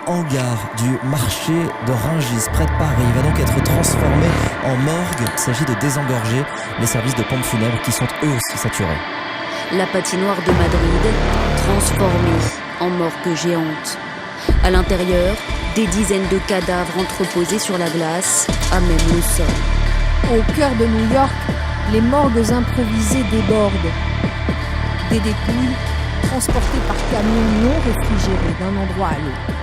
hangar du marché de Rungis, près de Paris, va donc être transformé en morgue. Il s'agit de désengorger les services de pompes funèbres qui sont eux aussi saturés. La patinoire de Madrid, transformée en morgue géante. À l'intérieur, des dizaines de cadavres entreposés sur la glace, à même le sol. Au cœur de New York, les morgues improvisées débordent. Des dépouilles transportées par camions non réfrigérés d'un endroit à l'autre.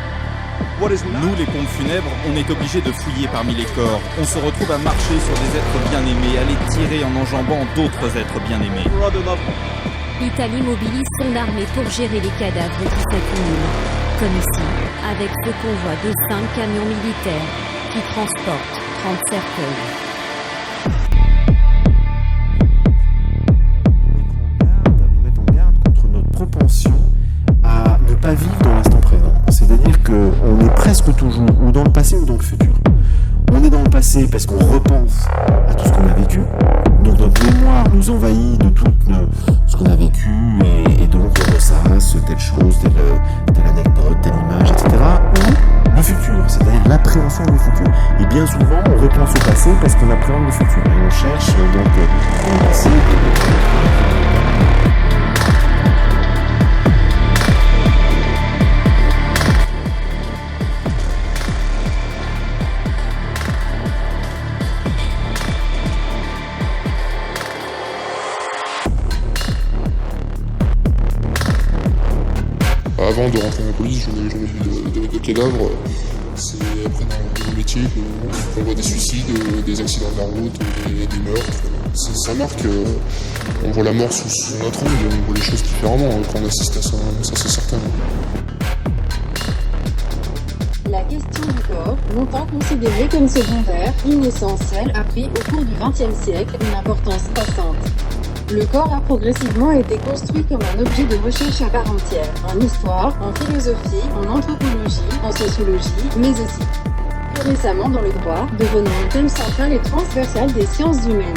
Nous, les pompes funèbres, on est obligés de fouiller parmi les corps. On se retrouve à marcher sur des êtres bien-aimés, à les tirer en enjambant d'autres êtres bien-aimés. L'Italie mobilise son armée pour gérer les cadavres qui s'accumulent. Comme ici, avec ce convoi de 5 camions militaires qui transportent 30 cercueils. Nous mettons en garde contre notre propension à ne pas vivre dans l'instant présent. C'est-à-dire qu'on est presque toujours ou dans le passé ou dans le futur. On est dans le passé parce qu'on repense à tout ce qu'on a vécu. Donc notre mémoire nous envahit de tout ce qu'on a vécu et donc on ressasse telle chose, telle anecdote, telle image, etc. Ou le futur, c'est-à-dire l'appréhension du futur. Et bien souvent, on repense au passé parce qu'on appréhende le futur. Et on cherche donc dans le passé. Avant de rentrer à la police, j'en ai vu de cadavres. C'est après dans le métier qu'on voit des suicides, des accidents de la route, des meurtres. Ça marque, on voit la mort sous notre angle, on voit les choses différemment quand on assiste à ça c'est certain. La question du corps, longtemps considérée comme secondaire, inessentielle, a pris au cours du XXe siècle une importance croissante. Le corps a progressivement été construit comme un objet de recherche à part entière, en histoire, en philosophie, en anthropologie, en sociologie, mais aussi, plus récemment dans le droit, devenant un thème central et transversal des sciences humaines.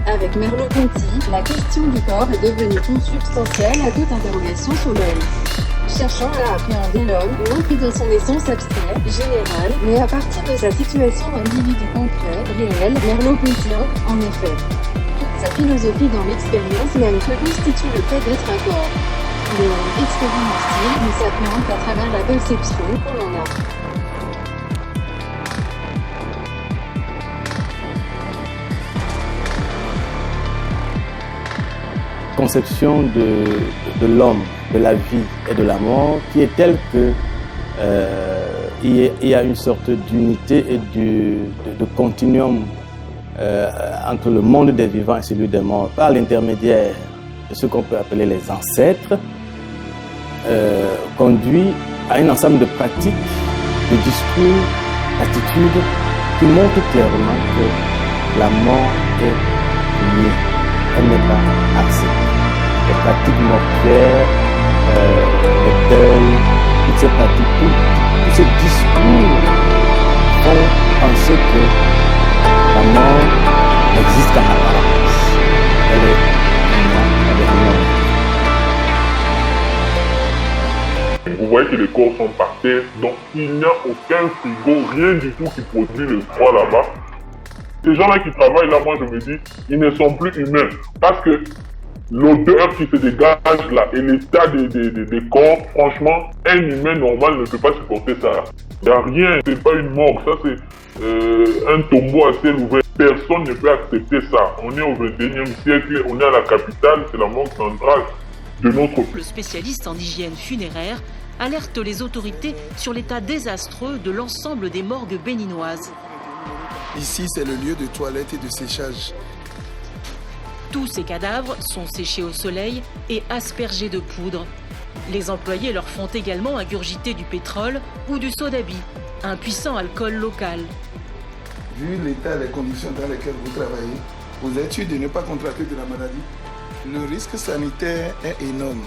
Avec Merleau-Ponty, la question du corps est devenue consubstantielle à toute interrogation sur l'homme. Cherchant à appréhender l'homme, non plus dans son essence abstraite, générale, mais à partir de sa situation d'individu concret, réel, Merleau-Ponty, en effet. Sa philosophie dans l'expérience même que constitue le fait d'être un corps. Le monde expérimental ne s'appréhende qu'à travers la perception qu'on en a. Conception de l'homme, de la vie et de la mort qui est telle que il y a une sorte d'unité et de continuum entre le monde des vivants et celui des morts par l'intermédiaire de ce qu'on peut appeler les ancêtres, conduit à un ensemble de pratiques, de discours, d'attitudes qui montrent clairement que la mort est liée, elle n'est pas acceptée. Les pratiques mortuaires, les deuils, toutes ces pratiques, tous ces discours font penser que la mort n'existe qu'en apparence. Elle est Vous voyez que les corps sont par terre, donc il n'y a aucun frigo, rien du tout qui produit le froid là-bas. Ces gens-là qui travaillent là, moi je me dis, ils ne sont plus humains. Parce que l'odeur qui se dégage là et l'état des corps, franchement, un humain normal ne peut pas supporter ça. Il n'y a rien, c'est pas une morgue, ça c'est un tombeau à ciel ouvert. Personne ne peut accepter ça. On est au XXIe siècle, on est à la capitale, c'est la morgue centrale de notre pays. Le spécialiste en hygiène funéraire alerte les autorités sur l'état désastreux de l'ensemble des morgues béninoises. Ici, c'est le lieu de toilette et de séchage. Tous ces cadavres sont séchés au soleil et aspergés de poudre. Les employés leur font également ingurgiter du pétrole ou du soda-bi, un puissant alcool local. Vu l'état et les conditions dans lesquelles vous travaillez, vous êtes sûr de ne pas contracter de la maladie. Le risque sanitaire est énorme.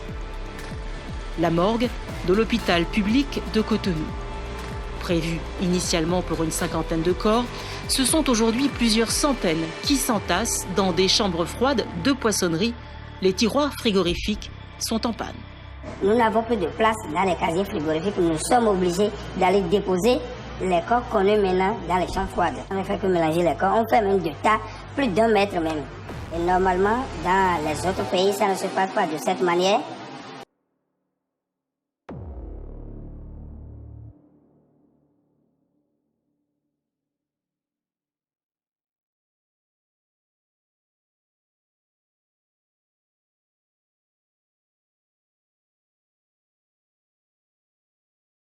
La morgue de l'hôpital public de Cotonou. Prévu initialement pour une cinquantaine de corps, ce sont aujourd'hui plusieurs centaines qui s'entassent dans des chambres froides de poissonnerie. Les tiroirs frigorifiques sont en panne. nous n'avons plus de place dans les casiers frigorifiques. Nous sommes obligés d'aller déposer les corps qu'on a maintenant dans les chambres froides. On ne fait que mélanger les corps. On fait même de tas, plus d'1 mètre même. Et normalement, dans les autres pays, ça ne se passe pas de cette manière.